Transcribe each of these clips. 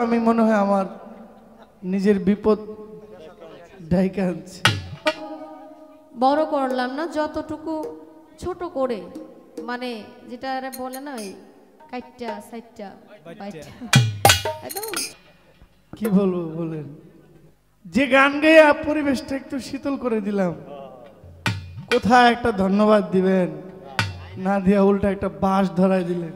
আমি মনে হয় আমার নিজের বিপদ ডাইকা আনছি। বড় করলাম না, যতটুকু ছোট করে, মানে যেটা বলে না ওই কাইটটা সাইটটা বাইটটা, একদম কি বলবো বলেন, যে গান গাইয়া পরিবেশটা একটু শীতল করে দিলাম, কোথায় একটা ধন্যবাদ দিবেন না দিয়া উল্টা একটা বাঁশ ধরাই দিলেন।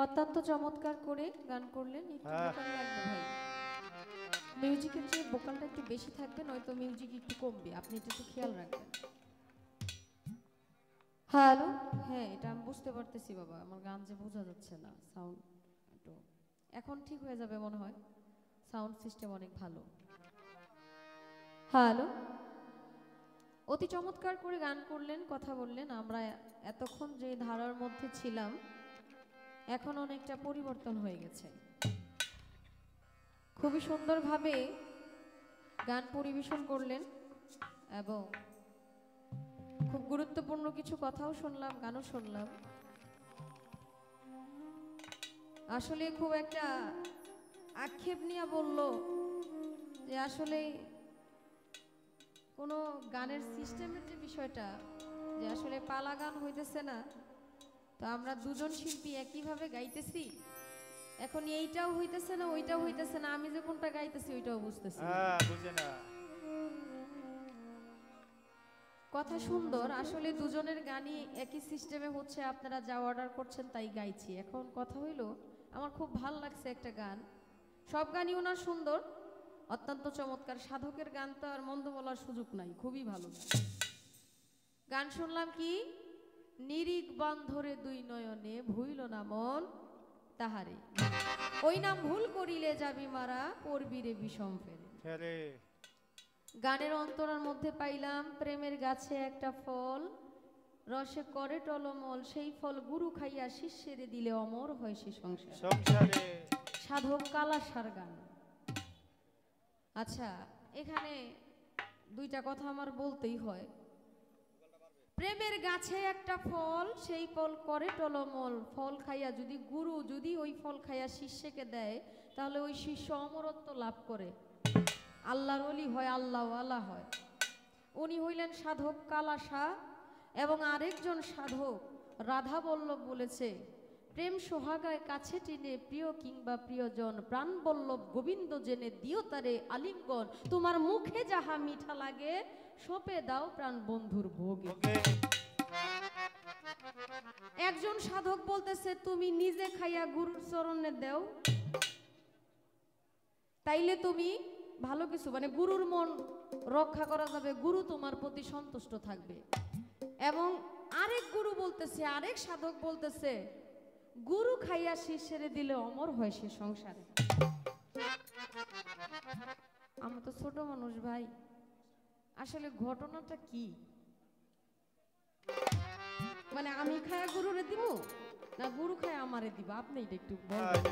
অত্যন্ত চমৎকার করে গান করলেন। একটু ভোকাল লাগবে ভাই, মিউজিকের চেয়ে ভোকালটা একটু বেশি থাকবে, নয়তো মিউজিক একটু কমবে, আপনি এটা একটু খেয়াল রাখবেন। হ্যালো, হ্যাঁ এটা আমি বুঝতে পারতেছি বাবা, আমার গান যে বোঝা যাচ্ছে না, সাউন্ড একটু এখন ঠিক হয়ে যাবে মনে হয়, সাউন্ড সিস্টেম অনেক ভালো। হ্যালো, অতি চমৎকার করে গান করলেন, কথা বললেন। আমরা এতক্ষণ যে ধারার মধ্যে ছিলাম এখন অনেকটা পরিবর্তন হয়ে গেছে। খুবই সুন্দরভাবে গান পরিবেশন করলেন এবং খুব গুরুত্বপূর্ণ কিছু কথাও শুনলাম, গানও শুনলাম। আসলে খুব একটা আক্ষেপ নিয়ে বলল যে আসলে কোনো গানের সিস্টেমের যে বিষয়টা, যে আসলে পালা গান হইতেছে না, তো আমরা দুজন শিল্পী একইভাবে গাইতেছি, এখন এইটাও হইতেছে না ওইটাও হইতেছে না, আমি যে কোনটা গাইতেছি ওইটাও বুঝতেছি না। কথা সুন্দর, আসলে দুজনের গানই একই সিস্টেমে হচ্ছে, আপনারা যা অর্ডার করছেন তাই গাইছি। এখন কথা হইলো, আমার খুব ভাল লাগছে একটা গান, সব গানই ওনার সুন্দর, অত্যন্ত চমৎকার। সাধকের গান তো আর মন্দ বলার সুযোগ নাই, খুবই ভালো গান শুনলাম। কি নিরিক বন্ধরে দুই নয়নে ভুইল না মন তাহারে, ওই নাম ভুল করিলে যাবি মারা পড়বি রে বিষম ফেরে। গানের অন্তরার মধ্যে পাইলাম প্রেমের গাছে একটা ফল, রসে করে টলমল, সেই ফল গুরু খাইয়া শিষ্যের দিলে অমর হয় সে সংসারে। সাধক কালাসার গান। আচ্ছা, এখানে দুইটা কথা আমার বলতেই হয়। প্রেমের গাছে একটা ফল, সেই ফল করে টলমল, ফল খাইয়া যদি গুরু যদি ওই ফল খাইয়া শিষ্যকে দেয়, তাহলে ওই শিষ্য অমরত্ব লাভ করে, আল্লাহর ওলি হয়, আল্লাহওয়ালা হয়। উনি হইলেন সাধক কালাসা, এবং আরেকজন সাধক রাধা বল্লভ বলেছে, প্রেম সোহাগায় কাছে টেনে প্রিয় কিংবা প্রিয়জন, প্রাণ বল্লভ গোবিন্দ জেনে দিও তারে আলিঙ্গন, তোমার মুখে যাহা মিঠা লাগে সপে দাও প্রাণ বন্ধুর ভোগে। একজন সাধক বলতেছে, তুমি নিজে খাইয়া গুরুর চরণে দেও, তাইলে তুমি ভালো কিছু, মানে গুরুর মন রক্ষা করা যাবে, গুরু তোমার প্রতি সন্তুষ্ট থাকবে। এবং আরেক গুরু বলতেছে, আরেক সাধক বলতেছে, গুরু খাইয়া শিষ্যের দিলে অমর হয় সে সংসারে। আমরা তো ছোট মানুষ ভাই, আসলে ঘটনাটা কি, মানে আমি খায়া গুরুরে দিব না গুরু খায়া আমারে দিব, আপনি এটা একটু বলবেন,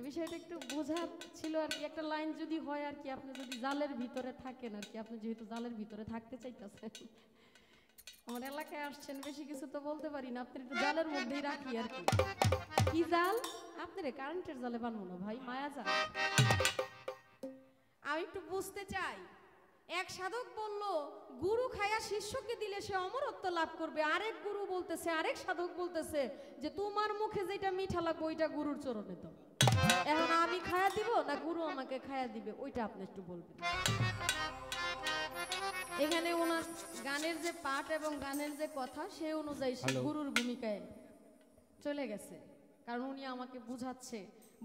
বিষয়টা একটু বোঝা ছিল আর কি। একটা লাইন যদি হয় আর কি, আপনি যদি জালের ভিতরে থাকেন আর কি, আপনি যেহেতু জালের ভিতরে থাকতে চাইতেছেন, আমার এলাকায় আসছেন, বেশি কিছু তো বলতে পারি না, আপনি একটু জালের মধ্যেই রাখি আর কি। কি জাল? আপনারে কারেন্টের জালে বানবো না ভাই, মায়া জাল। আমি একটু বুঝতে চাই, এক সাধক বলল গুরু খায়া শিষ্যকে দিলে সে অমরত্ব লাভ করবে, আরেক গুরু বলতেছে, আরেক সাধক বলতেছে যে তোমার মুখে যেটা মিঠা লাগবে ওইটা গুরুর চরণে দাও। এখন আমি খায়া দিব না গুরু আমাকে খায়া দিবে, ওইটা আপনি একটু বলবেন। এখানে ওনার গানের যে পাঠ এবং গানের যে কথা সে অনুযায়ী সে গুরুর ভূমিকায় চলে গেছে, কারণ উনি আমাকে বুঝাচ্ছে,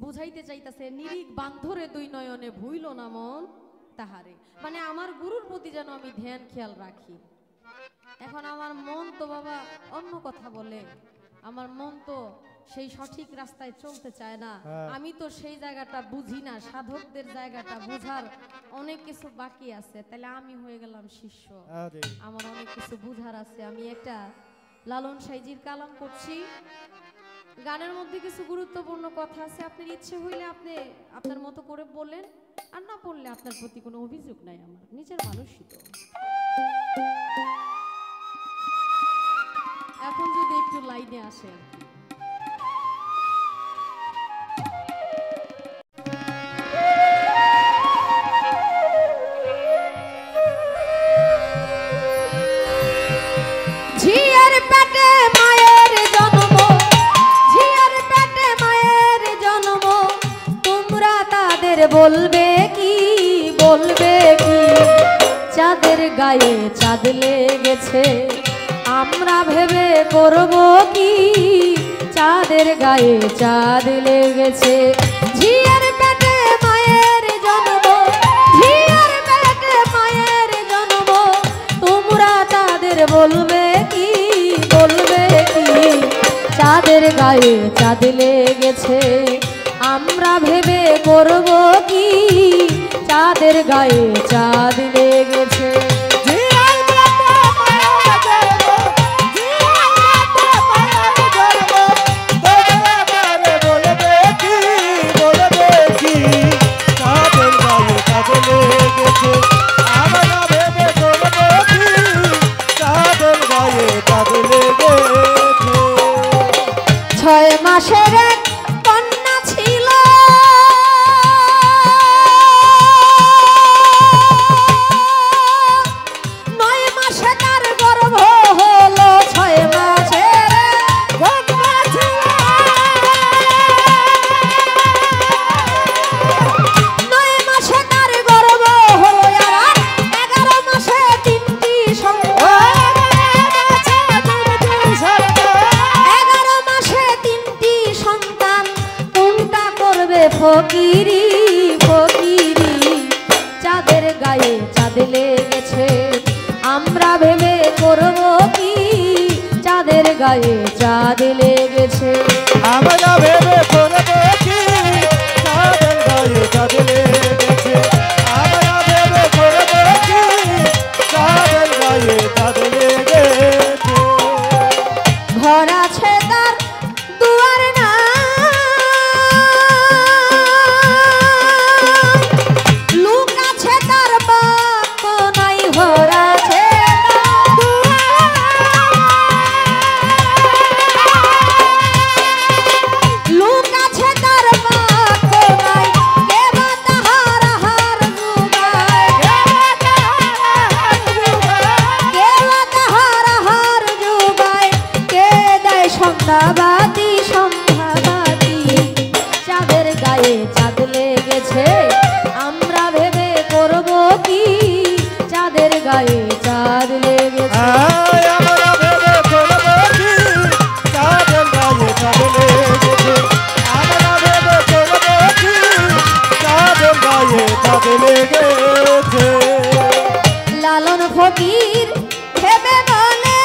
বুঝাইতে চাইতেছে নিরিখ বান্ধরে দুই নয়নে ভুইল না মন তাহারে, মানে আমার গুরুর প্রতি যেন আমি ধ্যান খেয়াল রাখি। এখন আমার মন তো বাবা অন্য কথা বলে, আমার মন তো সেই সঠিক রাস্তায় চলতে চায় না, আমি তো সেই জায়গাটা বুঝি না, সাধকদের জায়গাটা বুঝার অনেক কিছু বাকি আছে, তাহলে আমি হয়ে গেলাম শিষ্য, আমার অনেক কিছু বুঝার আছে। আমি একটা লালন সাইজির কালাম করছি, গানের মধ্যে কিছু গুরুত্বপূর্ণ কথা আছে, আপনার ইচ্ছে হইলে আপনি আপনার মতো করে বলেন, আর না পড়লে আপনার প্রতি কোনো অভিযোগ নাই, আমার নিজের মানুষই তো। এখন যদি একটু লাইনে আসে আর কি। ঝিয়ার পেটে মায়ের জন্ম, ঝিয়ার পেটে মায়ের জন্ম, তোমরা তাদের বলবে কি, বলবে কি, চাঁদের গায়ে চাঁদ লেগেছে, আমরা ভেবে করব কি, চাঁদের গায়ে চাঁদ লেগেছে। ঝিয়ার পেটে মায়ের জন্ম, ঝিয়ার পেটে মায়ের জন্ম, তোমরা তাদের বলবে কি, বলবে কি, চাঁদের গায়ে চাঁদ লেগেছে, আমরা ভেবে করব কি, চাঁদের গায়ে চাঁদ লেগেছে। ছয় মাসের এক কন্যা ছিল, নয় মাসে তার গর্ভ হলো, ছয় মাসের কন্যা ছিল, নয় মাসে তার গর্ভ হলো, আর 11 মাসে 3টি সন্তান, 11 মাসে 3টি সন্তান, কোনটা করবে ফকিরি, ফকিরি, চাঁদের গায়ে চাঁদ লেগেছে, আমরা ভেবে করব কি, চাঁদের গায়ে চাঁদ লেগেছে, আমরা ভেবে করব কি, চাঁদের গায়ে চাঁদ লেগেছে, আমরা ভেবে করব কি, চাঁদের গায়ে চাঁদ লেগেছে। ঘর আছে তার দুয়ার না, লোক আছে তার বাপ নাই, ঘর আছে তার লোক আছে তার বাপ নাই, কে বা তাহার হার জুগায়, কে বা তাহার হার জুগায়, কে দেয় সন্ধ্যাবাতি, সন্ধ্যাবাতি, চাঁদের গায়ে চাঁদ লেগেছে, আমরা ভেবে করব কি, চাঁদের গায়ে চাঁদ লেগেছে। আমরা ভেবে করব কি, চাঁদের গায়ে চাঁদ লেগেছে, আমরা ভেবে করব কি, চাঁদের গায়ে চাঁদ লেগেছে। লালন ফকির ভেবে বলে,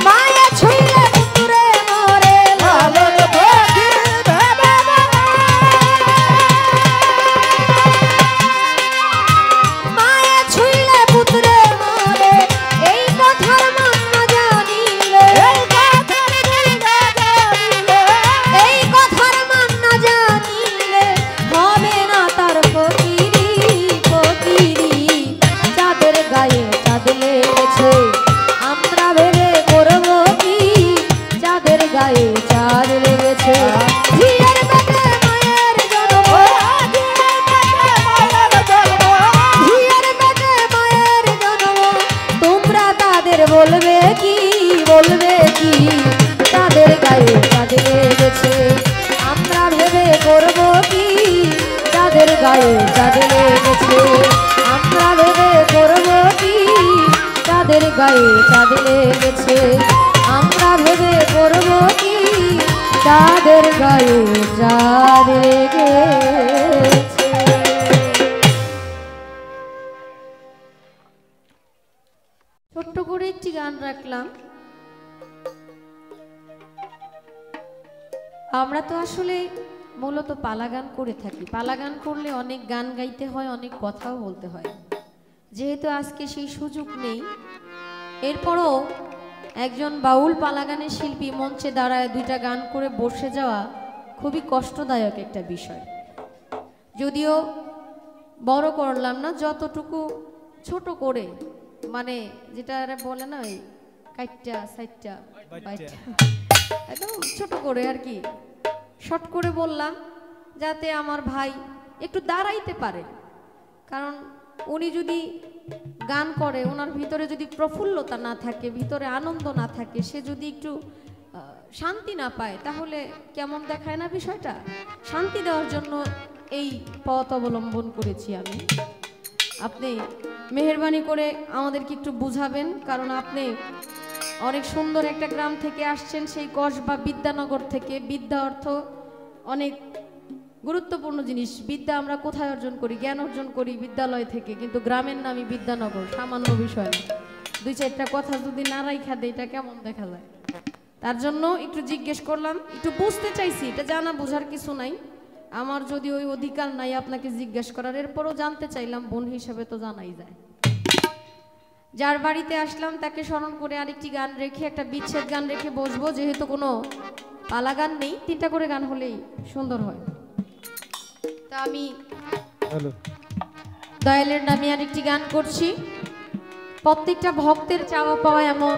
মায়া ছুঁইলে পুতুরে মরে, লালন ফকির ভেবে বলে, মায়া ছুঁইলে পুতুরে মরে, এই কথার মান না জানিলে, এই কথার মান না জানিলে, হবে না তার ফকিরি, গায়ে চাঁদ লেগেছে ঝিয়ের পেটে মায়ের জন্ম ঝিয়ের পেটে মায়ের জন্ম তোমরা তাদের বলবে কি তাদের গায়ে চাঁদ লেগেছে আমরা ভেবে করব কি তাদের গায়ে চাঁদ লেগেছে আমরা ভেবে করব কি তাদের গায়ে চাঁদ লেগেছে আমরা ভেবে করব কি তাদের গায়ে চাঁদ লেগেছে। ছোট্ট করে একটি গান রাখলাম। আমরা তো আসলে মূলত পালা গান করে থাকি। পালা গান করলে অনেক গান গাইতে হয়, অনেক কথাও বলতে হয়। যেহেতু আজকে সেই সুযোগ নেই, এরপরও একজন বাউল পালা গানের শিল্পী মঞ্চে দাঁড়ায় দুইটা গান করে বসে যাওয়া খুবই কষ্টদায়ক একটা বিষয়। যদিও বড় করলাম না, যতটুকু ছোট করে, মানে যেটা বলে না ওই কাইটটা সাইটটা বাইটটা, একদম ছোট করে আর কি শর্ট করে বললাম, যাতে আমার ভাই একটু দাঁড়াইতে পারে। কারণ উনি যদি গান করে, ওনার ভিতরে যদি প্রফুল্লতা না থাকে, ভিতরে আনন্দ না থাকে, সে যদি একটু শান্তি না পায়, তাহলে কেমন দেখায় না বিষয়টা। শান্তি দেওয়ার জন্য এই পথ অবলম্বন করেছি আমি। আপনি মেহেরবানি করে আমাদেরকে একটু বুঝাবেন, কারণ আপনি অনেক সুন্দর একটা গ্রাম থেকে আসছেন, সেই কসবা বিদ্যানগর থেকে। বিদ্যা অর্থ অনেক গুরুত্বপূর্ণ জিনিস। বিদ্যা আমরা কোথায় অর্জন করি? জ্ঞান অর্জন করি বিদ্যালয় থেকে, কিন্তু গ্রামের নামই বিদ্যানগর, সামান্য বিষয় না। দুই চারটা কথা যদি না রাইখা দেয়, এটা কেমন দেখা যায়? তার জন্য একটু জিজ্ঞেস করলাম, একটু বুঝতে চাইছি। এটা জানা বোঝার কিছু নাই, আমার যদি ওই অধিকার নাই আপনাকে জিজ্ঞেস করার, এরপরও জানতে চাইলাম, বোন হিসেবে তো জানাই যায়। যার বাড়িতে আসলাম তাকে স্মরণ করে আরেকটি গান রেখে, একটা বিচ্ছেদ গান রেখে বসবো। যেহেতু কোনো পালা গান নেই, 3টা করে গান হলেই সুন্দর হয়। তা আমি দয়ালের নামে আরেকটি গান করছি। প্রত্যেকটা ভক্তের চাওয়া পাওয়া এমন,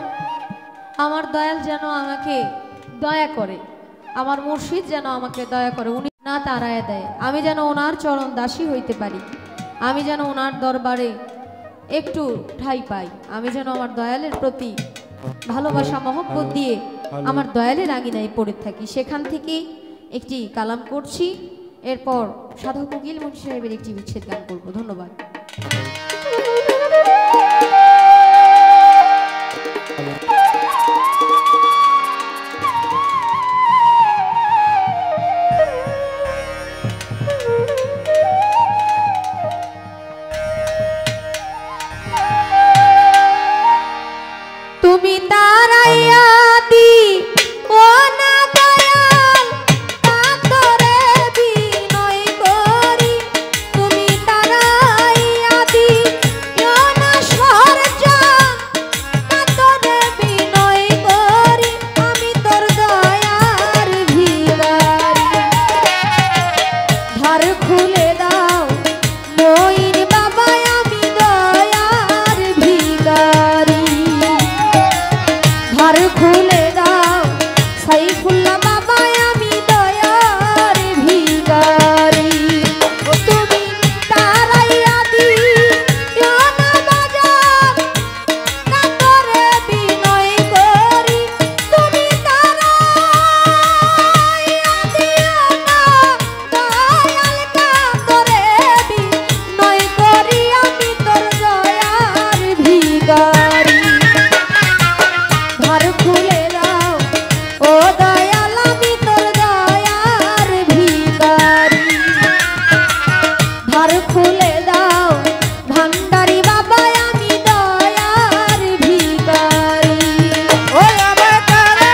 আমার দয়াল যেন আমাকে দয়া করে, আমার মুর্শিদ যেন আমাকে দয়া করে, উনি না তাড়ায় দেয়, আমি যেন ওনার চরণ দাসী হইতে পারি, আমি যেন ওনার দরবারে একটু ঠাঁই পাই, আমি যেন আমার দয়ালের প্রতি ভালোবাসা মহব্বত দিয়ে আমার দয়ালের আঙিনায় পড়ে থাকি। সেখান থেকেই একটি কালাম করছি, এরপর সাধক উকিল মুন্সি সাহেবের একটি বিচ্ছেদ গান করব। ধন্যবাদ। তুমি তারাইয়া দি ও না দয়াল, কাতরে বিনয় করি। তুমি তারাইয়া দি ও না সরজা, কাতরে বিনয় করি। আমি তোর দয়ার ভিখারি, ধার খুলে দাও মইন বাবা, আমি দয়ার ভিখারি। ধার খুলে দাও সাইফুল্লাহ বাবা, আমি দয়ার ভিখারি। তুমি তারাইয়া দিও না বাজার, কাতরে বিনয় করি। তুমি তারাইয়া দিও না দয়াল, কাতরে বিনয় করি। আমি তোর দয়ার ভিখারি, ধার খুলে দাও ও দয়াল, আমি তোর দয়ার ভিখারি। ধার খুলে দাও ভান্ডারি বাবা, আমি দয়ার ভিখারি। ওই আমার তারা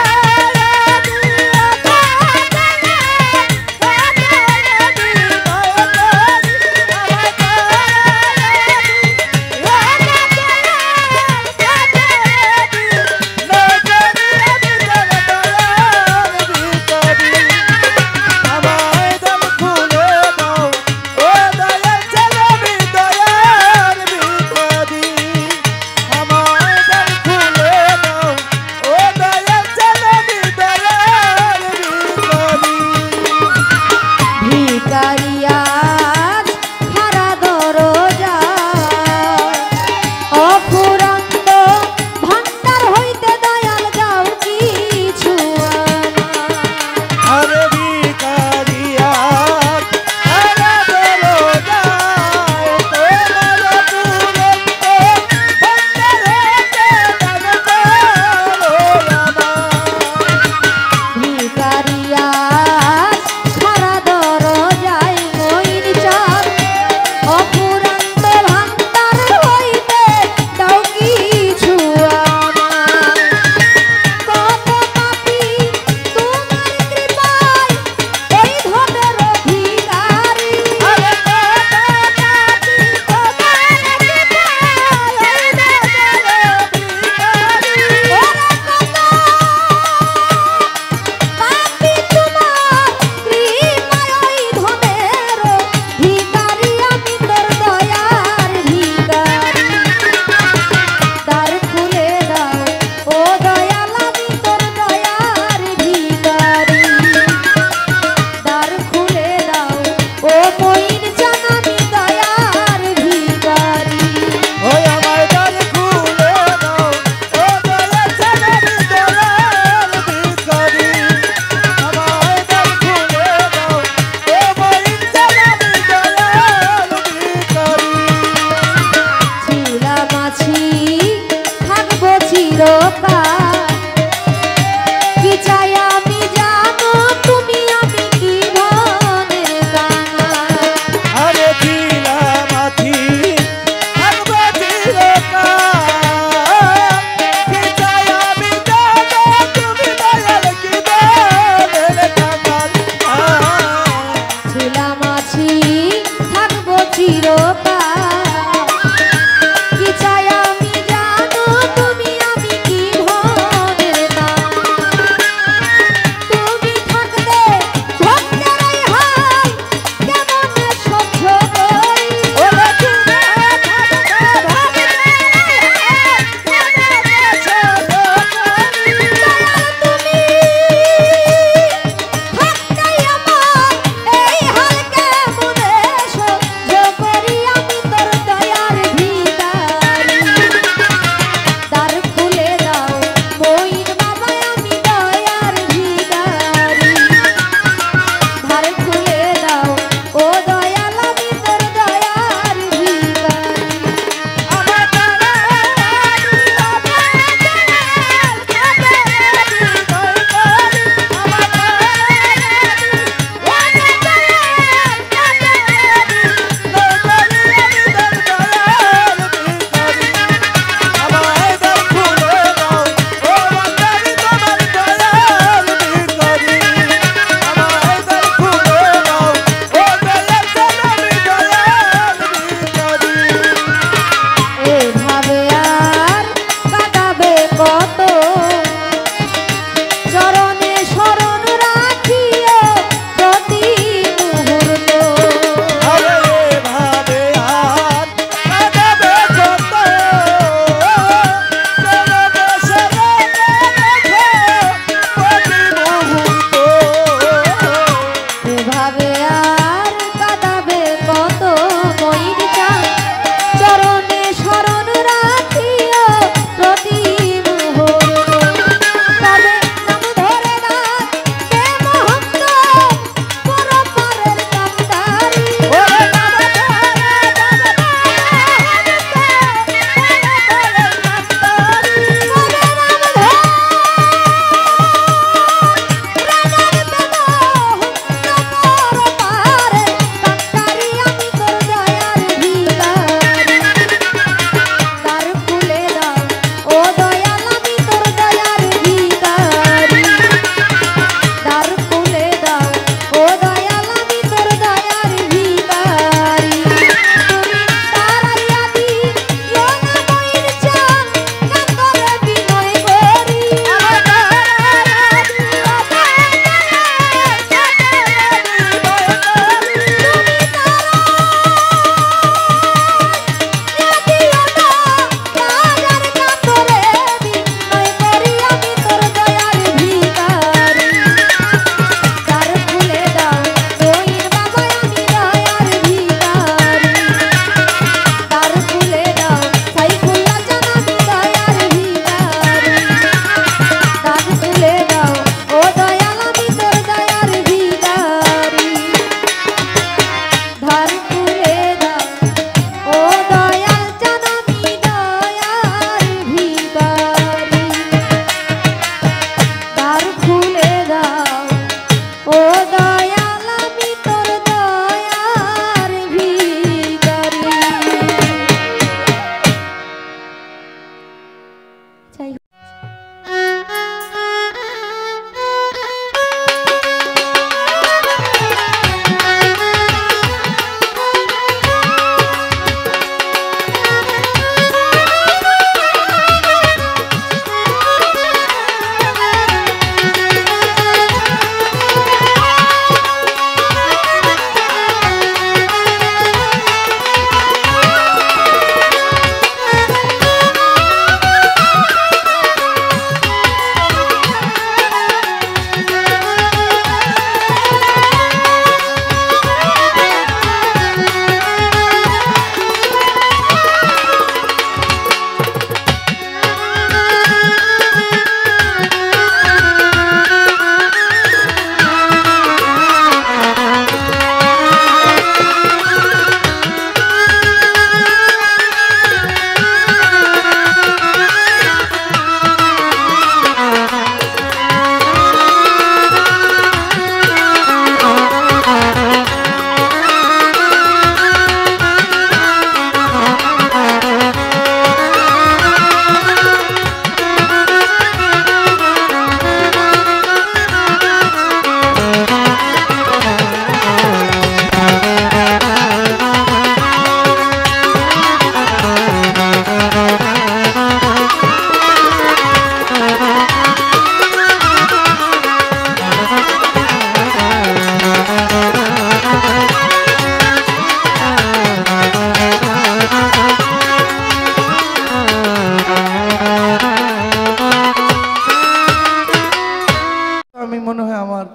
আমি মনে হয় আমার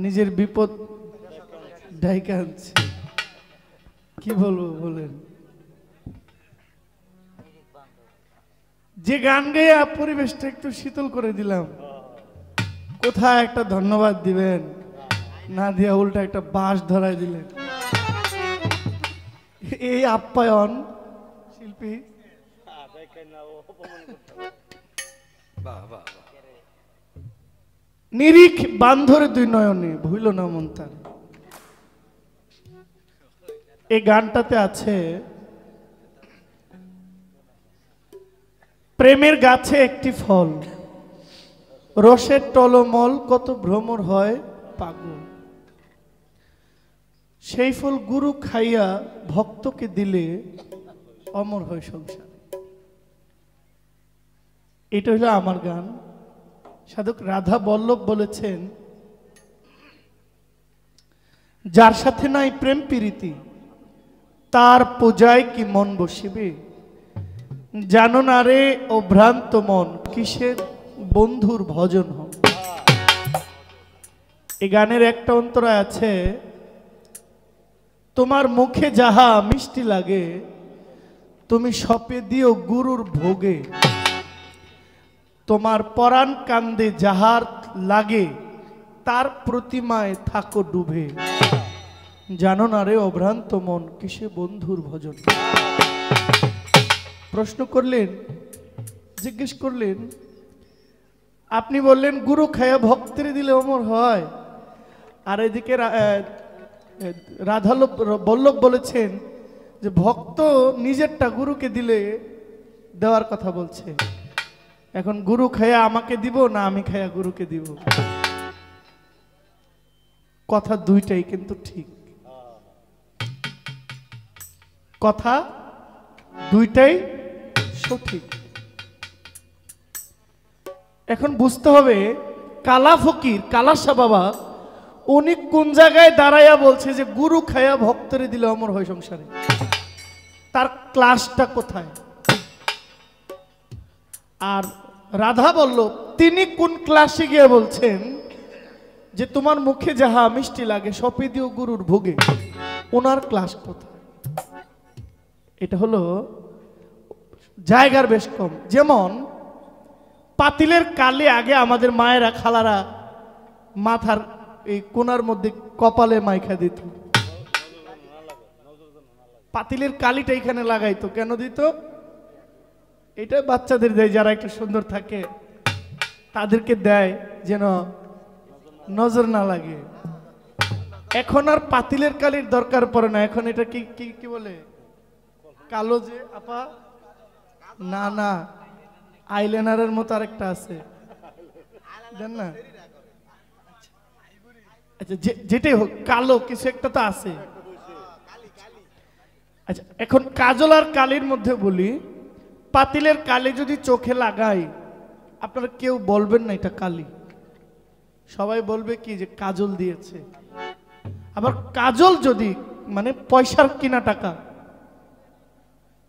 নিজের বিপদ ডাইকা আনছি। কি বলবো বলেন? যে গান গেয়ে পরিবেশটা একটু শীতল করে দিলাম, কোথায় একটা ধন্যবাদ দিবেন না দিয়া উল্টা একটা বাঁশ ধরায় দিলেন। এই আপ্যায়ন শিল্পী নিরিখ বান্ধরে দুই নয়নে ভুইল না মন তার। এই গানটাতে আছে, প্রেমের গাছে একটি ফল, রসের টলমল কত ভ্রমর হয় পাগল, সেই ফল গুরু খাইয়া ভক্তকে দিলে অমর হয় সংসার। এটা হলো আমার গান। সাধক রাধা বল্লভ বলেছেন, যার সাথে নাই প্রেম প্রীতি তার পূজায় কি মন বসিবে, জানো না রে ও ভ্রান্ত মন কিসের বন্ধুর ভজন হয়। এই গানের একটা অন্তরা আছে, তোমার মুখে যাহা মিষ্টি লাগে তুমি সপে দিও গুরুর ভোগে, তোমার পরাণ কান্দে যাহার লাগে তার প্রতিমায় থাকো ডুবে, জানো না রে অভ্রান্ত মন কিসে বন্ধুর ভজন। প্রশ্ন করলেন, জিজ্ঞেস করলেন, আপনি বললেন গুরু খায়া ভক্তের দিলে অমর হয়, আর এদিকে রাধা বল্লভ বলেছেন যে ভক্ত নিজেরটা গুরুকে দিলে দেওয়ার কথা বলছে। এখন গুরু খায়া আমাকে দিব না আমি খায়া গুরুকে দিব, কথা দুইটাই কিন্তু ঠিক, কথা দুইটাই সঠিক। এখন বুঝতে হবে কালা ফকির কালাসা বাবা উনি কোন জায়গায় দাঁড়াইয়া বলছে যে গুরু খায়া ভক্তরে দিলে অমর হয় সংসারে, তার ক্লাসটা কোথায়? আর রাধা বল্লভ তিনি কোন ক্লাসে গিয়ে বলছেন যে তোমার মুখে যাহা মিষ্টি লাগে সপে দিও গুরুর ভোগে, ওনার ক্লাস কোথায়? এটা হলো জায়গার বেশ কম। যেমন পাতিলের কালে আগে আমাদের মায়েরা খালারা মাথার এই কোনার মধ্যে কপালে মাইখা দিত, পাতিলের কালিটা এখানে লাগাইতো। কেন দিত? এটা বাচ্চাদের দেয়, যারা একটু সুন্দর থাকে তাদেরকে দেয় যেন নজর না লাগে। এখন আর পাতিলের কালির দরকার পড়ে না, এখন এটা কি কি কি বলে কালো যে আপা, না না আইলাইনারের মতো আরেকটা আছে জান না, আচ্ছা যেটাই হোক কালো কিছু একটা তো আছে। আচ্ছা এখন কাজল আর কালির মধ্যে বলি, পাতিলের কালি যদি চোখে লাগাই আপনারা কেউ বলবেন না এটা কালি, সবাই বলবে কি যে কাজল দিয়েছে। আবার কাজল যদি মানে পয়সার কিনা টাকা,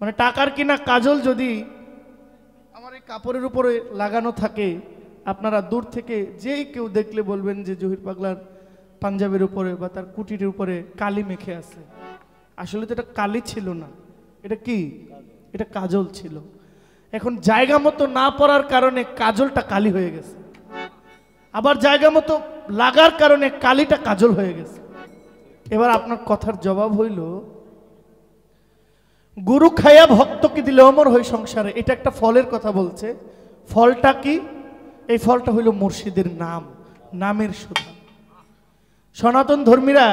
মানে টাকার কিনা কাজল যদি আমার এই কাপড়ের উপরে লাগানো থাকে, আপনারা দূর থেকে যেই কেউ দেখলে বলবেন যে জহির পাগলার পাঞ্জাবের উপরে বা তার কুটির উপরে কালি মেখে আছে। আসলে তো এটা কালি ছিল না, এটা কি? এটা কাজল ছিল। এখন জায়গা মতো না পড়ার কারণে কাজলটা কালি হয়ে গেছে, আবার জায়গা মতো লাগার কারণে কালিটা কাজল হয়ে গেছে। এবার আপনার কথার জবাব হইল গুরু খাইয়া ভক্তকে দিলে অমর হয় সংসারে, এটা একটা ফলের কথা বলছে। ফলটা কি? এই ফলটা হইল মুর্শিদের নাম, নামের সুধা। সনাতন ধর্মীরা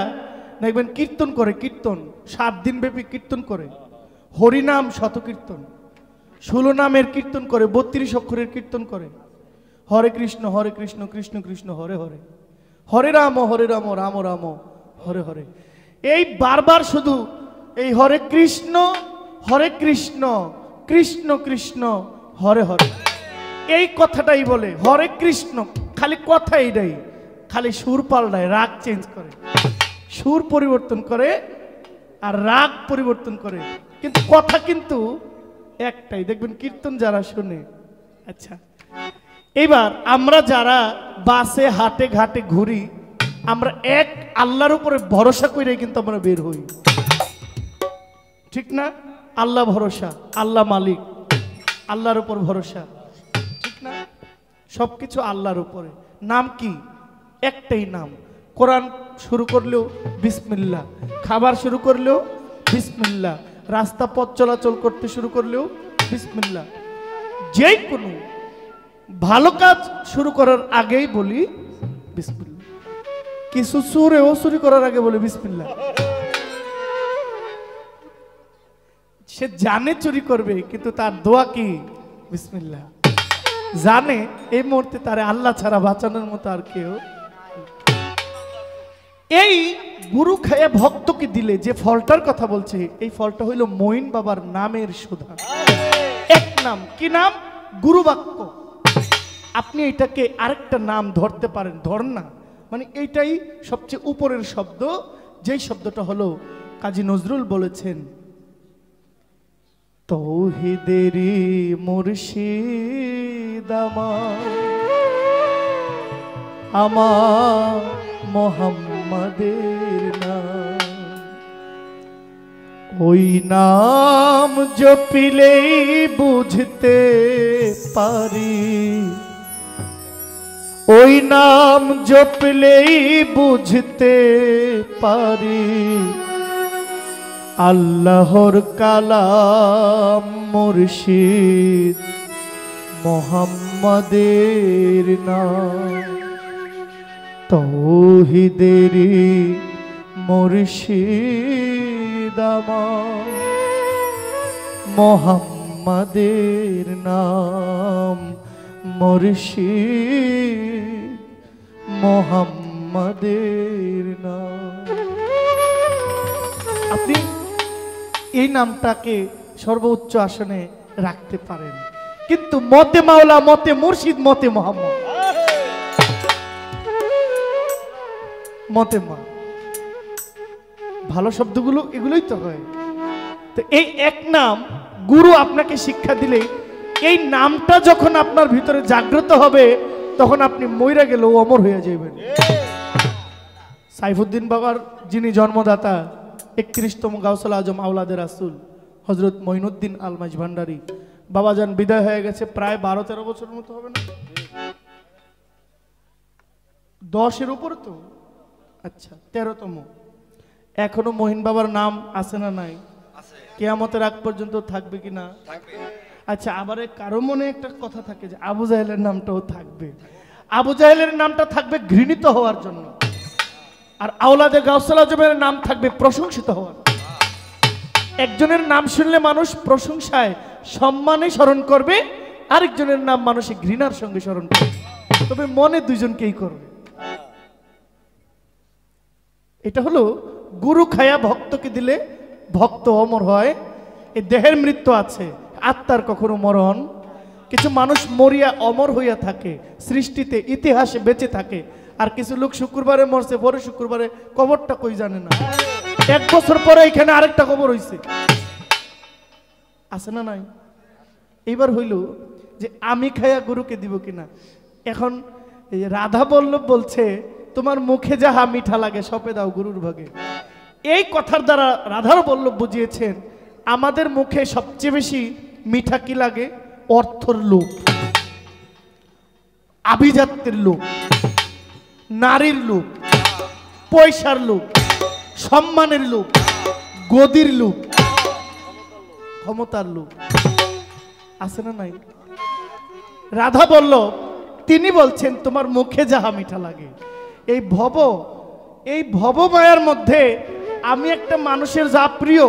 দেখবেন কীর্তন করে, কীর্তন 7 দিন ব্যাপী কীর্তন করে, হরিনাম শতকীর্তন, 16 নামের কীর্তন করে, 32 অক্ষরের কীর্তন করে, হরে কৃষ্ণ কৃষ্ণ কৃষ্ণ হরে হরে, হরে রাম রাম রাম হরে হরে। এই বারবার শুধু এই হরে কৃষ্ণ কৃষ্ণ কৃষ্ণ হরে হরে, এই কথাটাই বলে। হরে কৃষ্ণ খালি কথা এইটাই, খালি সুর পাল্টায়, রাগ চেঞ্জ করে, সুর পরিবর্তন করে আর রাগ পরিবর্তন করে, কিন্তু কথা কিন্তু একটাই। দেখবেন কীর্তন যারা শুনে, আচ্ছা এবার আমরা যারা বাসে হাটে ঘাটে ঘুরি, আমরা এক আল্লাহর উপরে ভরসা করে কিন্তু আমরা বের হই, ঠিক না? আল্লাহ ভরসা, আল্লাহ মালিক, আল্লাহর উপর ভরসা, ঠিক না? সবকিছু আল্লাহর উপরে। নাম কি? একটাই নাম। কোরআন শুরু করলেও বিসমিল্লাহ, খাবার শুরু করলেও বিসমিল্লাহ, রাস্তা পথ চলাচল করতে শুরু করলেও বিসমিল্লাহ। যে কোনো ভালো কাজ শুরু করার আগেই বলি বিসমিল্লাহ। কিছু চুরেও চুরি করার আগে বলি বিসমিল্লাহ। সে জানে চুরি করবে, কিন্তু তার দোয়া কি? বিসমিল্লাহ। জানে এই মুহূর্তে তারে আল্লাহ ছাড়া বাঁচানোর মতো আর কেউ। এই গুরু খায়া ভক্তকে দিলে যে ফলটার কথা বলছে, এই ফলটা হইল মঈন বাবার নামের সুধা। এক নাম, কি নাম? গুরু বাক্য। আপনি এটাকে আরেকটা নাম ধরতে পারেন, ধর না, মানে এইটাই সবচেয়ে উপরের শব্দ। যেই শব্দটা হলো কাজী নজরুল বলেছেন, তৌহিদেরি মুর্শিদ আমার মোহাম্মদের নাম, ওই নাম জপিলেই বুঝতে পারি, ওই নাম জপলেই বুঝতে পারি, আল্লাহর কালাম মুর্শিদ মোহাম্মদের নাম, তৌহিদেরি মুর্শিদ আমার মোহাম্মদের নাম, মুর্শিদ মোহাম্মদের নাম। আপনি এই নামটাকে সর্বোচ্চ আসনে রাখতে পারেন, কিন্তু মতে মাওলা, মতে মুর্শিদ, মতে মোহাম্মদ, মতে মা, ভালো শব্দগুলো এগুলোই তো হয়। তো এই এক নাম গুরু আপনাকে শিক্ষা দিলে, এই নামটা যখন আপনার ভিতরে জাগ্রত হবে, তখন আপনি মইরা গেলেও অমর হয়ে যাবেন। সাইফুদ্দিন বাবার যিনি জন্মদাতা, 31তম গাউসুল আজম আওলাদের রাসূল হযরত মঈনুদ্দিন আল মাঝভান্ডারী বাবাজান বিদায় হয়ে গেছে, প্রায় 12-13 বছরের মতো হবে না? 10-এর উপর তো, আচ্ছা 13তম। এখনো মহিন বাবার নাম আছে না নাই? কিয়ামতের আগ পর্যন্ত থাকবে কিনা? আচ্ছা, আবার কারো মনে একটা কথা থাকে যে আবু জাহেলের নামটাও থাকবে। আবু জাহেলের নামটা থাকবে ঘৃণিত হওয়ার জন্য, আর আওলাদে গাউসুল আজমের নাম থাকবে প্রশংসিত হওয়ার। একজনের নাম শুনলে মানুষ প্রশংসায় সম্মানে স্মরণ করবে, আরেকজনের নাম মানুষে ঘৃণার সঙ্গে স্মরণ করবে, তবে মনে দুইজনকেই করবে। এটা হলো গুরু খায়া ভক্তকে দিলে ভক্ত অমর হয়। এই দেহের মৃত্যু আছে, আত্মার কখনো মরণ। কিছু মানুষ মরিয়া অমর হইয়া থাকে, সৃষ্টিতে ইতিহাসে বেঁচে থাকে, আর কিছু লোক শুক্রবারে মরছে, পরে শুক্রবারে কবরটা কই জানে না। 1 বছর পরে এখানে আরেকটা কবর হইছে, আছে না নাই? এইবার হইল যে আমি খায়া গুরুকে দিব কিনা। এখন এই রাধা বল্লভ বলছে, তোমার মুখে যাহা মিঠা লাগে সপে দাও গুরুর ভাগে। এই কথার দ্বারা রাধা বল্লভ বুঝিয়েছেন, আমাদের মুখে সবচেয়ে বেশি মিঠা কি লাগে? অর্থর লোভ, আভিজাত্যের লোভ, নারীর লোভ, পয়সার লোভ, সম্মানের লোভ, গদির লোভ, ক্ষমতার লোভ, আছে না নাই? রাধা বল্লভ তিনি বলছেন, তোমার মুখে যাহা মিঠা লাগে। এই ভব মায়ার মধ্যে আমি একটা মানুষের যা প্রিয়,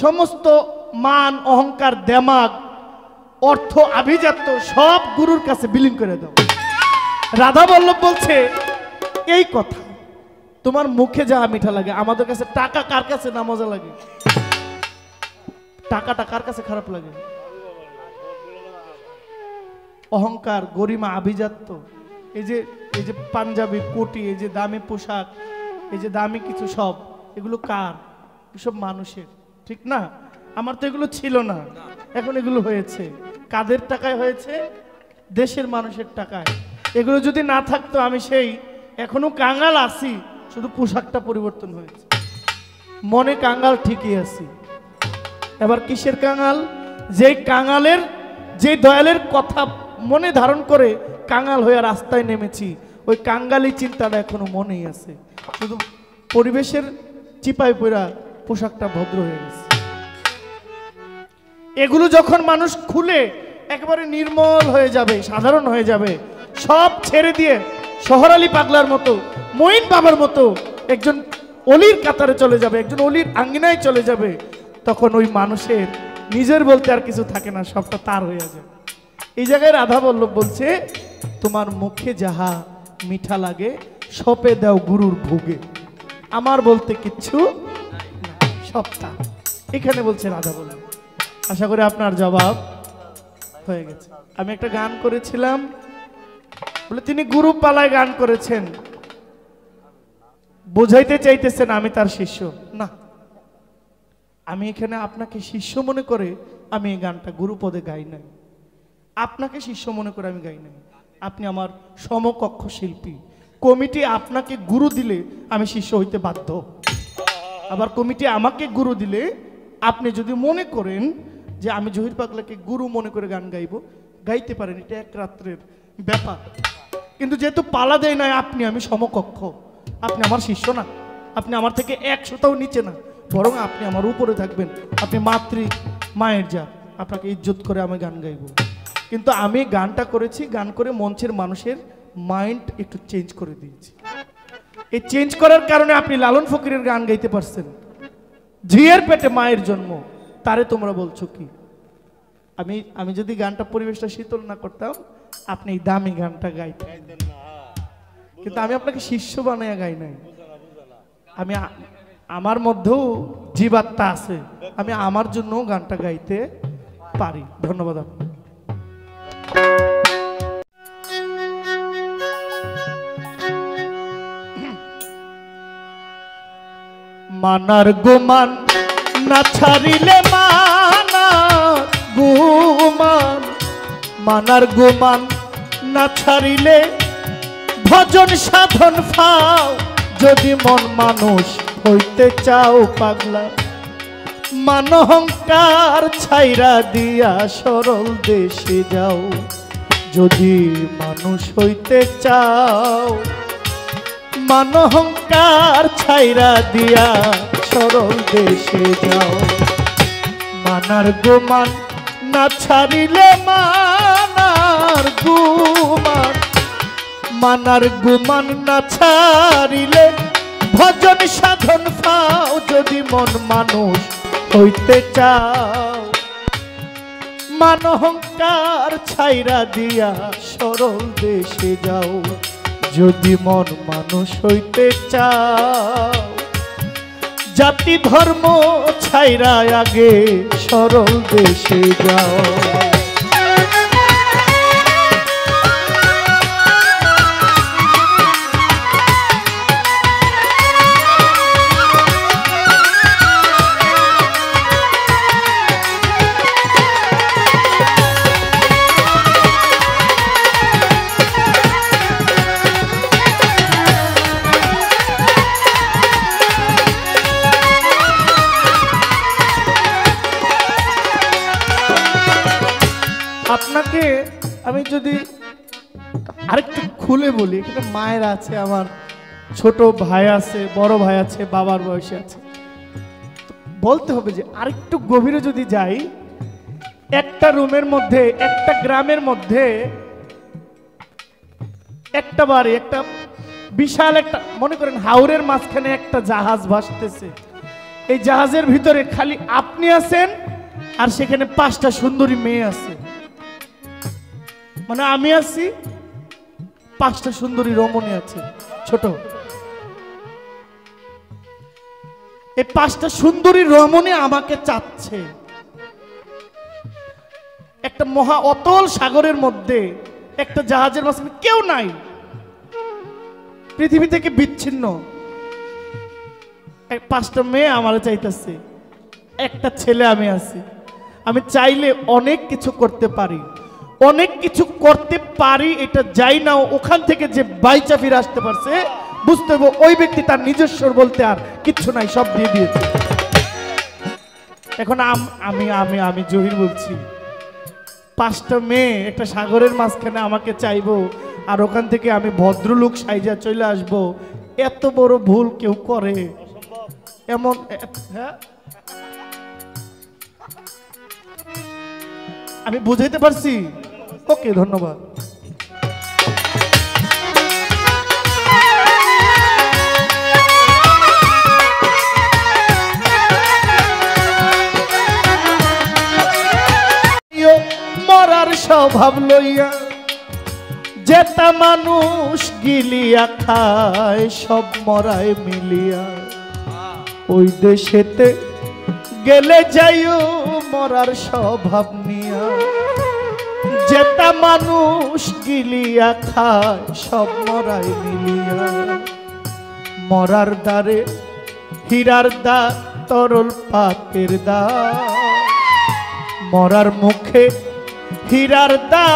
সমস্ত মান, অহংকার, দেমাগ, অর্থ, আভিজাত্য সব গুরুর কাছে বিলীন করে দাও। রাধা বল্লভ বলছে এই কথা, তোমার মুখে যাহা মিঠা লাগে। আমাদের কাছে টাকা কার কাছে না মজা লাগে? টাকাটা কার কাছে খারাপ লাগে? অহংকার, গরিমা, আভিজাত্য, এই যে পাঞ্জাবি, কোটি, এই যে দামি পোশাক, এই যে দামি কিছু, সব এগুলো কার? এসব মানুষের, ঠিক না? আমার তো এগুলো ছিল না, এখন এগুলো হয়েছে। কাদের টাকায় হয়েছে? দেশের মানুষের টাকায়। এগুলো যদি না থাকতো আমি সেই এখনো কাঙ্গাল আছি, শুধু পোশাকটা পরিবর্তন হয়েছে। মনে কাঙ্গাল ঠিকই আছি। এবার কিসের কাঙ্গাল? যেই কাঙ্গালের, যে দয়ালের কথা মনে ধারণ করে কাঙ্গাল হয়ে রাস্তায় নেমেছি, ওই কাঙ্গালি চিন্তাটা এখনো মনেই আছে, শুধু পরিবেশের চিপায় পড়া পোশাকটা ভদ্র হয়ে গেছে। এগুলো যখন মানুষ খুলে একেবারে নির্মল হয়ে যাবে, সাধারণ হয়ে যাবে, সব ছেড়ে দিয়ে শহরালি পাগলার মতো, মঈন বাবার মতো একজন অলির কাতারে চলে যাবে, একজন অলির আঙ্গিনায় চলে যাবে, তখন ওই মানুষের নিজের বলতে আর কিছু থাকে না, সবটা তার হয়ে যাবে। এই জায়গায় রাধা বল্লভ বলছে, তোমার মুখে যাহা মিঠা লাগে সপে দাও গুরুর ভোগে, আমার বলতে কিচ্ছু না, সব তার। এখানে বলছে রাধা বল্লভ। আশা করি আপনার জবাব হয়ে গেছে। আমি একটা গান করেছিলাম, বলে তিনি গুরু পালায় গান করেছেন, বোঝাইতে চাইতেছেন আমি তার শিষ্য না। আমি এখানে আপনাকে শিষ্য মনে করে আমি এই গানটা গুরুপদে গাই নাই, আপনাকে শিষ্য মনে করে আমি গাই নাই। আপনি আমার সমকক্ষ শিল্পী, কমিটি আপনাকে গুরু দিলে আমি শিষ্য হইতে বাধ্য। আবার কমিটি আমাকে গুরু দিলে আপনি যদি মনে করেন যে আমি জহির পাগলাকে গুরু মনে করে গান গাইবো, গাইতে পারেন, এটা এক রাত্রের ব্যাপার। কিন্তু যেহেতু পালা দেয় নাই আপনি, আমি সমকক্ষ, আপনি আমার শিষ্য না, আপনি আমার থেকে 100টাও নিচে না, বরং আপনি আমার উপরে থাকবেন। আপনি মাতৃ মায়ের যা, আপনাকে ইজ্জত করে আমি গান গাইব। কিন্তু আমি গানটা করেছি, গান করে মঞ্চের মানুষের মাইন্ড একটু চেঞ্জ করে দিয়েছি। এই চেঞ্জ করার কারণে আপনি লালন ফকিরের গান গাইতে পারছেন, ঝিয়ের পেটে মায়ের জন্ম, তারে তোমরা বলছো কি? আমি যদি গানটা পরিবেশটা শীতল না করতাম, আপনি এই দামি গানটা গাইতেন। কিন্তু আমি আপনাকে শিষ্য বানাইয়া গাই নাই। আমি আমার মধ্যেও জীবাত্মা আছে, আমি আমার জন্য গানটা গাইতে পারি। ধন্যবাদ আপনাকে। মানার গুমান না ছাড়িলে মানার গুমান, মানার গুমান না ছাড়িলে ভজন সাধন ফাও, যদি মন মানুষ হইতে চাও পাগলা, মান অহংকার ছাইরা দিয়া সরল দেশে যাও, যদি মানুষ হইতে চাও, মান অহংকার ছাইরা দিয়া সরল দেশে যাও। মানার গুমান না ছাড়িলে মানার গুমান, মানার গুমান না ছাড়িলে ভজন সাধন ফাও, যদি মন মানুষ হইতে চাও, মান অহংকার ছাইরা দিয়া সরল দেশে যাও, যদি মন মানুষ হইতে চাও। জাতি ধর্ম ছাইরা আগে সরল দেশে যাও। আপনাকে আমি যদি আরেকটু খুলে বলি, এখানে মায়ের আছে, আমার ছোট ভাই আছে, বড় ভাই আছে, বাবার বয়সে আছে, বলতে হবে যে আরেকটু গভীরে যদি যাই, একটা রুমের মধ্যে, একটা গ্রামের মধ্যে, একটা বাড়ি, একটা বিশাল একটা, মনে করেন হাওরের মাঝখানে একটা জাহাজ ভাসতেছে। এই জাহাজের ভিতরে খালি আপনি আছেন, আর সেখানে 5টা সুন্দরী মেয়ে আছে। মানে আমি আছি, 5টা সুন্দরী রমণী আছে ছোট। এই 5টা সুন্দরী রমণী আমাকে চাচ্ছে। একটা মহা অতল সাগরের মধ্যে একটা জাহাজের মাঝখানে কেউ নাই, পৃথিবী থেকে বিচ্ছিন্ন। 5টা মেয়ে আমার চাইতেছে, একটা ছেলে আমি আছি। আমি চাইলে অনেক কিছু করতে পারি। অনেক কিছু করতে পারি এটা যাই না, ওখান থেকে যে বাইচা ফিরে আসতে পারছে বুঝতে হবে ওই ব্যক্তি তার নিজস্ব বলতে আর কিচ্ছু নাই, সব দিয়ে দিয়েছে। এখন আমি আমি আমি জহির বলছি, 5টা মেয়ে একটা সাগরের মাঝখানে আমাকে চাইবো, আর ওখান থেকে আমি ভদ্রলোক সাইজা চলে আসবো, এত বড় ভুল কেউ করে? এমন হ্যাঁ, আমি বুঝাইতে পারছি? ওকে, ধন্যবাদ। মরার স্বভাব লইয়া যেটা মানুষ গিলিয়া খায়, সব মরায় মিলিয়া ওই দেশেতে গেলে যাইও মরার স্বভাব নিয়া। যেটা মানুষ গিলিয়া খায়, সব মরায় মিলিয়া মরার দ্বারে হীরার দা তরল পাতের দা, মরার মুখে হীরার দা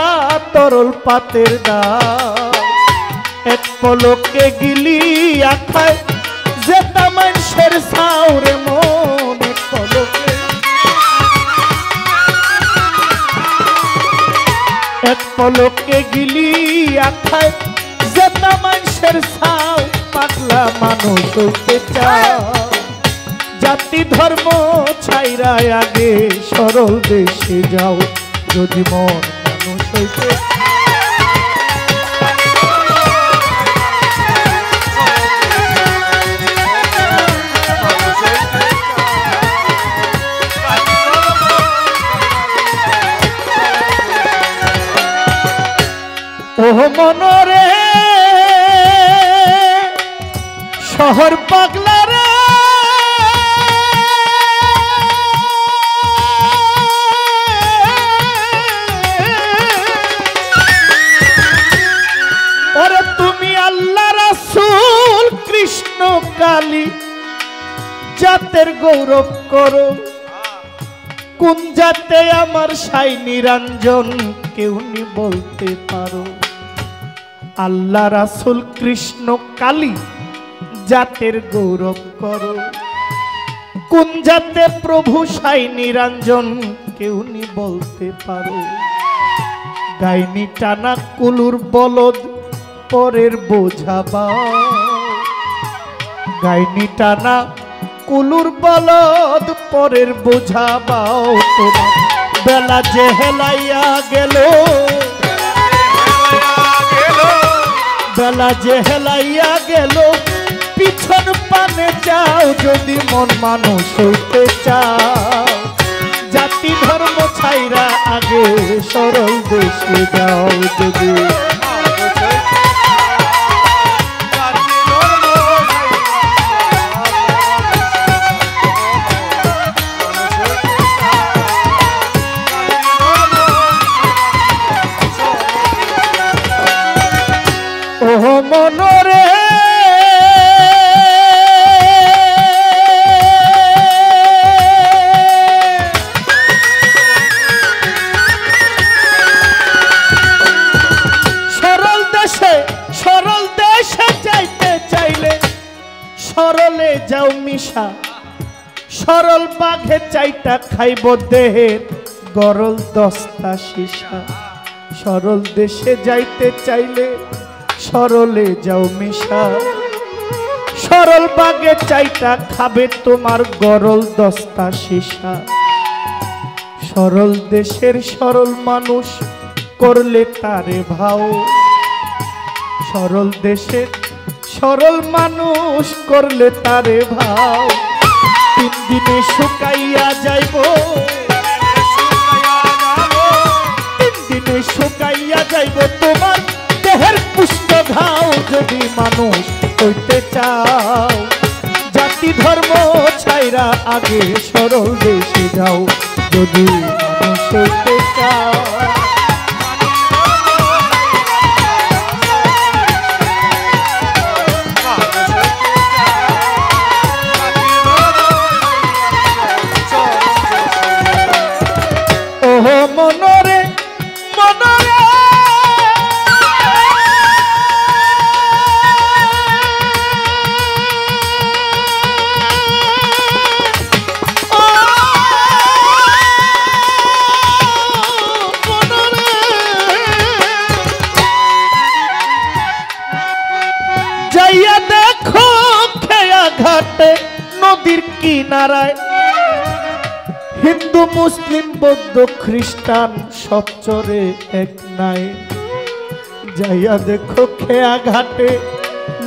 তরল পাতের দা, এক পলকে গিলিয়া খায় যেটা মানুষের সাউরে মন, এক পলকে এক পলকে গিলিয়া খায় যেটা মানুষের সাউ। পাগলা মানুষ হইতে চাও, জাতি ধর্ম ছাইরা আগে সরল দেশে যাও, যদি মন মানুষ হইতে। ওহ মনরে শহর পাগলা রে, ওরে তুমি আল্লাহ রাসূল কৃষ্ণ কালী জাতের গৌরব করো, কোন জাতে আমার সাই নিরঞ্জন কেউ নি বলতে পারো। আল্লাহ রাসূল কৃষ্ণ কালী জাতের গৌরব করো, কোন জাতে প্রভু সাই নিরঞ্জন কেউ নি বলতে পারো। গাইনি টানা কুলুর বলদ পরের বোঝাবা, গাইনি টানা কুলুর বলদ পরের বোঝাবাও। তোমার বেলা যে হেলাইয়া গেল, বেলা যে হেলাইয়া গেল, পিছন পানে যাও যদি মন মানুষ হইতে চাও। জাতি ধর্ম ছাইরা আগে সরল দেশে যাও, যদি মনরে সরল দেশে যাইতে চাইলে সরলে যাও মিশা, সরল বাঘে চাইটা খাইব দেহের গরল দস্তা সীসা। সরল দেশে যাইতে চাইলে সরলে যাও মিশা, সরল বাগে চাইটা খাবে তোমার গরল দস্তা সীসা। সরল দেশের সরল মানুষ করলে তারে ভাও, সরল দেশের সরল মানুষ করলে তারে ভাও। 3 দিনে শুকাইয়া যাইব, 3 দিনে শুকাইয়া যাইব তোমার দেহের পুষ্ট ঘাও, যদি মানুষ হইতে চাও। জাতি ধর্ম ছাইরা আগে সরল দেশে যাও, যদি মানুষ হইতে চাও। ওহ মনরে মনরে যাইয়া দেখো খেয়া ঘাটে নদীর কিনারায় হিন্দু মুসলিম বৌদ্ধ খ্রিস্টান সব চরে এক নাই। যাইয়া দেখো খেয়া ঘাটে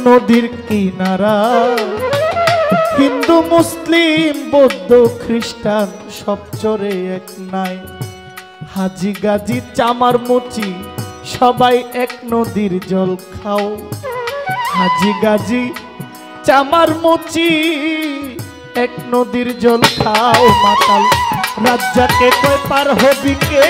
নদীর কিনারায় হিন্দু মুসলিম বৌদ্ধ খ্রিস্টান সব চরে এক নাই। হাজি গাজি চামার মুচি সবাই এক নদীর জল খাও। হাজি গাজি চামার মুচি এক নদীর জল খাও। মাতাল রাজ্জাকে কয় পার হবি কে,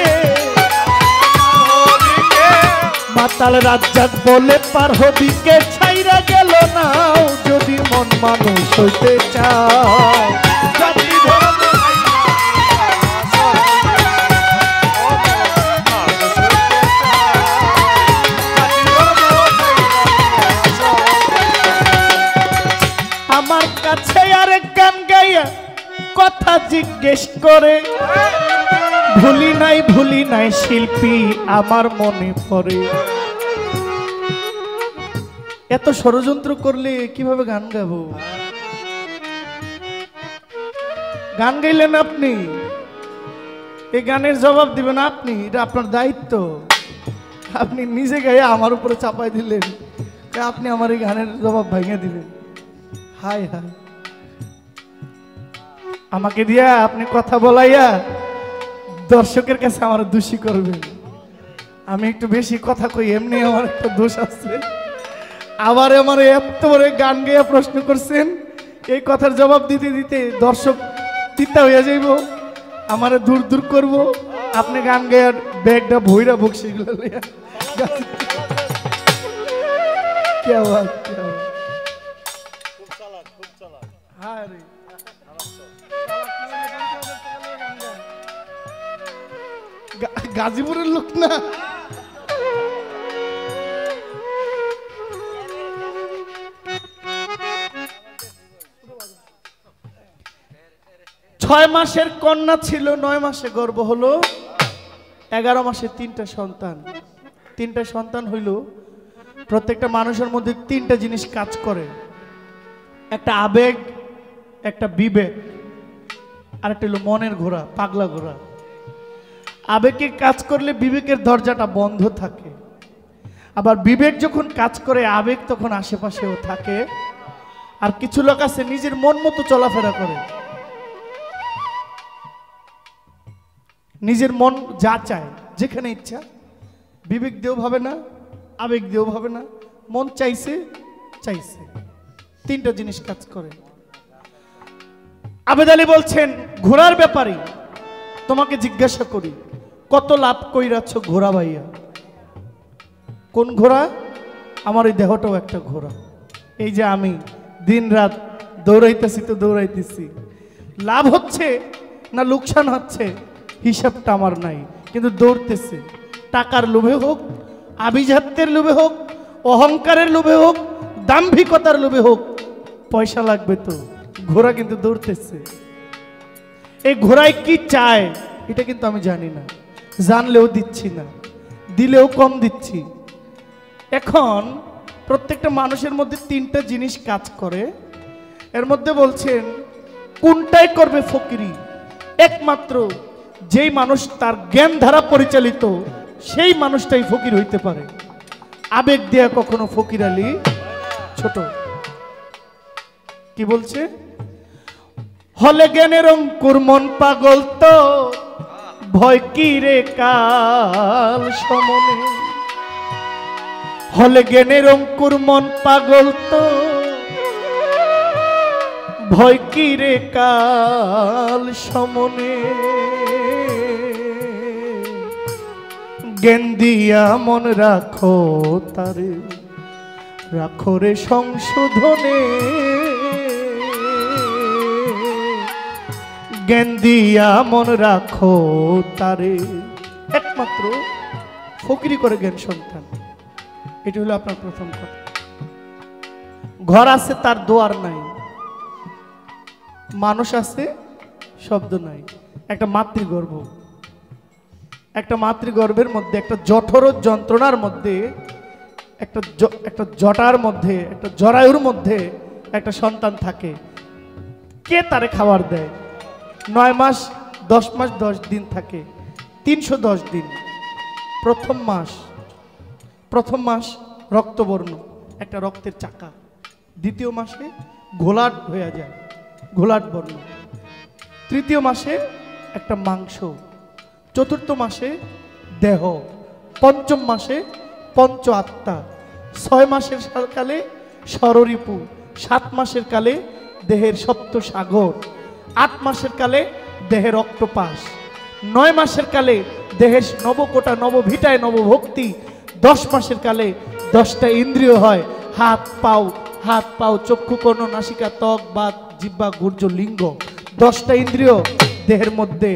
মাতাল রাজ্জাক বলে পার হবি কে। ছাইরা গেল নাও যদি মন মানুষ হইতে চাও। আমার কাছে আরেক গান গাইয়া কথা জিজ্ঞেস করে, ভুলি নাই শিল্পী আমার মনে পড়ে। এত ষড়যন্ত্র করলে কিভাবে গান গাবো? গান গাইলেন আপনি, এই গানের জবাব দিবেন আপনি, এটা আপনার দায়িত্ব। আপনি নিজে গাইয়া আমার উপরে চাপাই দিলেন, আপনি আমার এই গানের জবাব ভাঙিয়ে দিলেন। হাই হাই, আমাকে দিয়া আপনি কথা বলাইয়া দর্শকের কাছে আমার দোষী করবেন। আমি একটু বেশি কথা কই, এমনি আমার একটা দোষ আছে। আবার আমার এত বড় গান গাইয়া প্রশ্ন করছেন, এই কথার জবাব দিতে দিতে দর্শক তিতা হইয়া যাইব, আমারে দূর দূর করব। আপনি গান গাইয়া ব্যাগটা ভইরা বকশি গুলো লইয়া কে বাত কে হ্যাঁ রে গাজীপুরের লোক না। 6 মাসের কন্যা ছিল, 9 মাসে গর্ভ হলো, 11 মাসে 3টা সন্তান। 3টা সন্তান হইল। প্রত্যেকটা মানুষের মধ্যে 3টা জিনিস কাজ করে, একটা আবেগ, একটা বিবেক, আর একটা হলো মনের ঘোড়া, পাগলা ঘোড়া। আবেগে কাজ করলে বিবেকের দরজাটা বন্ধ থাকে, আবার বিবেক যখন কাজ করে আবেগ তখন আশেপাশেও থাকে। আর কিছু লোক আছে নিজের মন মতো চলাফেরা করে, নিজের মন যা চায় যেখানে ইচ্ছা, বিবেক দিয়েও ভাবে না, আবেগ দিয়েও ভাবে না, মন চাইছে চাইছে। 3টা জিনিস কাজ করে। আবেদ আলী বলছেন, ঘোড়ার ব্যাপারে তোমাকে জিজ্ঞাসা করি, কত লাভ কইরাছ ঘোড়া ভাইয়া? কোন ঘোড়া? আমার এই দেহটাও একটা ঘোড়া। এই যে আমি দিন রাত দৌড়াইতেছি তো দৌড়াইতেছি, লাভ হচ্ছে না লোকসান হচ্ছে হিসাবটা আমার নাই, কিন্তু দৌড়তেছে। টাকার লোভে হোক, আভিজাত্যের লোভে হোক, অহংকারের লোভে হোক, দাম্ভিকতার লোভে হোক, পয়সা লাগবে তো, ঘোড়া কিন্তু দৌড়তেছে। এই ঘোড়ায় কি চায় এটা কিন্তু আমি জানি না, জানলেও দিচ্ছি না, দিলেও কম দিচ্ছি। এখন প্রত্যেকটা মানুষের মধ্যে 3টা জিনিস কাজ করে। এর মধ্যে বলছেন কোনটাই করবে ফকিরি? একমাত্র যেই মানুষ তার জ্ঞান দ্বারা পরিচালিত সেই মানুষটাই ফকির হইতে পারে। আবেগ দেয়া কখনো ফকির আলী ছোট। কি বলছে? হলে জ্ঞানের অঙ্কুর মন পাগল তো ভয় কি রে কাল সমনে। হলে জ্ঞানের অঙ্কুর মন পাগল তো ভয় কি রে কাল সমনে। জ্ঞান দিয়া মন রাখো তারে, রাখো রে সংশোধনে। জ্ঞান দিয়া মন রাখো তারে। একমাত্র ফকিরি করে জ্ঞান সন্তান। এটি হলো আপনার প্রথম কথা। ঘর আছে তার দোয়ার নাই, মানুষ আছে শব্দ নাই। একটা মাতৃগর্ভ, একটা মাতৃগর্ভের মধ্যে একটা জঠর যন্ত্রণার মধ্যে একটা জটার মধ্যে, একটা জরায়ুর মধ্যে একটা সন্তান থাকে, কে তারে খাবার দেয়? 9 মাস 10 মাস 10 দিন থাকে, 310 দিন। প্রথম মাস রক্তবর্ণ, একটা রক্তের চাকা। দ্বিতীয় মাসে ঘোলাট হয়ে যায়, ঘোলাট বর্ণ। তৃতীয় মাসে একটা মাংস। চতুর্থ মাসে দেহ। পঞ্চম মাসে পঞ্চ আত্মা। 6 মাসের কালে ষড়রিপু। 7 মাসের কালে দেহের সপ্ত সাগর। 8 মাসের কালে দেহের অক্টোপাস। 9 মাসের কালে দেহের নবকোটা, নবভিটায়, নবভক্তি। 10 মাসের কালে 10টা ইন্দ্রিয় হয়, হাত পাও, চক্ষু, কর্ণ, নাসিকা, ত্বক, বাত, জিহ্বা, গুর্জ, লিঙ্গ। 10টা ইন্দ্রিয় দেহের মধ্যে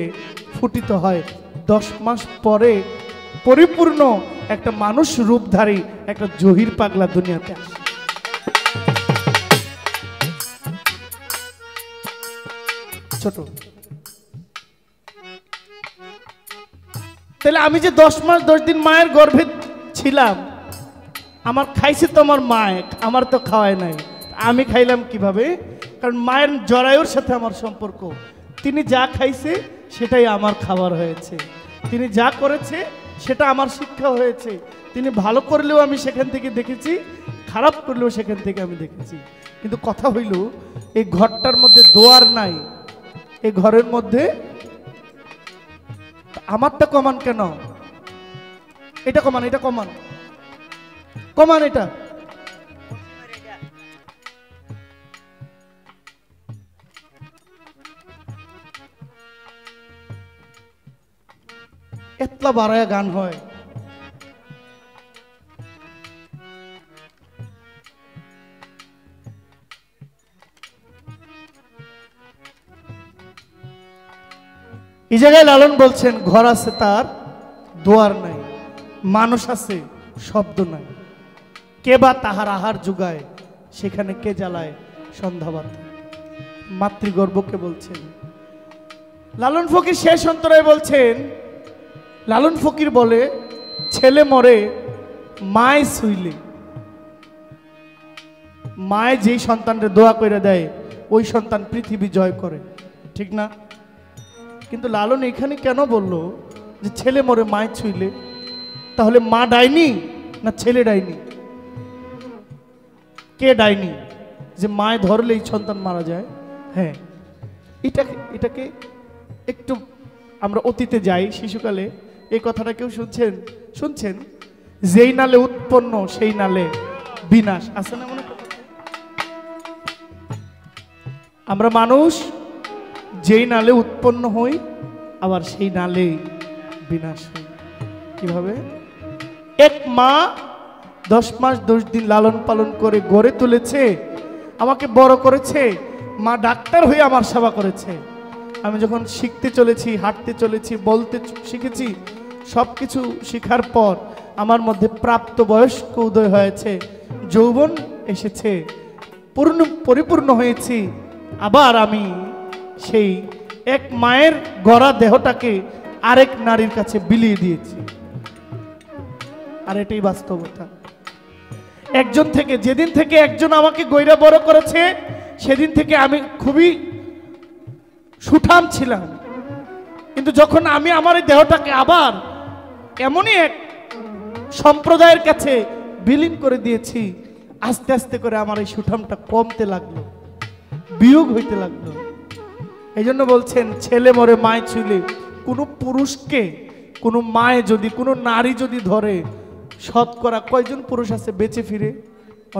ফুটিত হয়। 10 মাস পরে পরিপূর্ণ একটা মানুষ রূপধারী একটা জহির পাগলা দুনিয়াতে আসে। ছোট। তাহলে আমি যে 10 মাস 10 দিন মায়ের গর্ভে ছিলাম, আমার খাইছে তো আমার মায়, আমার তো খাওয়ায় নাই। আমি খাইলাম কিভাবে? কারণ মায়ের জরায়ুর সাথে আমার সম্পর্ক। তিনি যা খাইছে সেটাই আমার খাবার হয়েছে, তিনি যা করেছে সেটা আমার শিক্ষা হয়েছে। তিনি ভালো করলেও আমি সেখান থেকে দেখেছি, খারাপ করলেও সেখান থেকে আমি দেখেছি। কিন্তু কথা হইল, এই ঘরটার মধ্যে দোয়ার নাই, এই ঘরের মধ্যে আমারটা কমান কেন? এটা কমান, এটা কমান, কমান, এটা এতলা বাড়ায় গান হয়। এই জায়গায় লালন বলছেন, ঘর আছে তার দোয়ার নাই, মানুষ আছে শব্দ নাই, কে বা তাহার আহার জুগায়, সেখানে কে জ্বালায় সন্ধ্যাবাতি। মাতৃগর্ভকে বলছেন লালন ফকির। শেষ অন্তরায় বলছেন, লালন ফকির বলে, ছেলে মরে মায় শুইলে। মায় যেই সন্তানরে দোয়া করে দেয়, ওই সন্তান পৃথিবী জয় করে, ঠিক না? কিন্তু লালন এখানে কেন বলল যে ছেলে মরে মায় ছুইলে? তাহলে মা ডাইনি না ছেলে ডাইনি? কে ডাইনি যে মায় ধরলেই সন্তান মারা যায়? হ্যাঁ, এটাকে একটু আমরা অতীতে যাই। শিশুকালে এই কথাটা কেউ শুনছেন? যেই নালে উৎপন্ন সেই নালে বিনাশ, আছে না? মনে আমরা মানুষ যেই নালে উৎপন্ন হই, আবার সেই নালে বিনাশ হই। কিভাবে? এক মা 10 মাস 10 দিন লালন পালন করে গড়ে তুলেছে, আমাকে বড় করেছে। মা ডাক্তার হয়ে আমার সেবা করেছে। আমি যখন শিখতে চলেছি, হাঁটতে চলেছি, বলতে শিখেছি, সব কিছু শেখার পর আমার মধ্যে প্রাপ্ত বয়স্ক উদয় হয়েছে, যৌবন এসেছে, পরিপূর্ণ হয়েছি। আবার আমি সেই এক মায়ের গড়া দেহটাকে আরেক নারীর কাছে বিলিয়ে দিয়েছি। আর এটাই বাস্তবতা। একজন থেকে, যেদিন থেকে একজন আমাকে গইরা বড় করেছে, সেদিন থেকে আমি খুবই সুঠাম ছিলাম। কিন্তু যখন আমি আমার এই দেহটাকে আবার এমনই এক সম্প্রদায়ের কাছে বিলীন করে দিয়েছি, আস্তে আস্তে করে আমার এই সুঠামটা কমতে লাগলো, বিয়োগ হইতে লাগলো। এই জন্য বলছেন, ছেলে মরে মায় ছুইলে। কোনো পুরুষকে কোনো মায়ে যদি, কোনো নারী যদি ধরে, শতকরা কয়জন পুরুষ আছে বেঁচে ফিরে?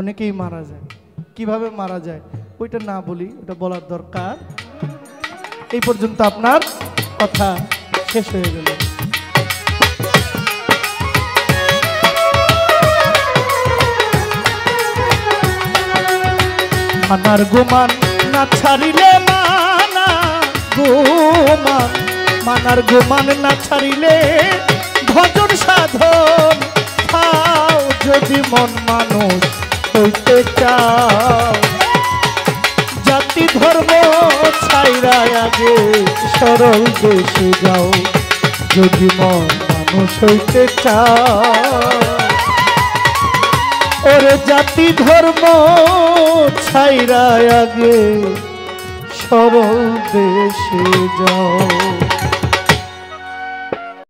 অনেকেই মারা যায়। কিভাবে মারা যায় ওইটা না বলি, ওটা বলার দরকার। এই পর্যন্ত আপনার কথা শেষ হয়ে গেল। মানার গুমান না ছাড়িলে, মানার গুমান না ছাড়িলে ভজন সাধন খাও। যদি মন মানুষ হইতে চাও, জাতি ধর্ম ছাইরা আগে সরল দেশে যাও। যদি মন মানুষ হইতে চাও, ওরে জাতি ধর্ম ছাইরা আগে সরল দেশে যাও।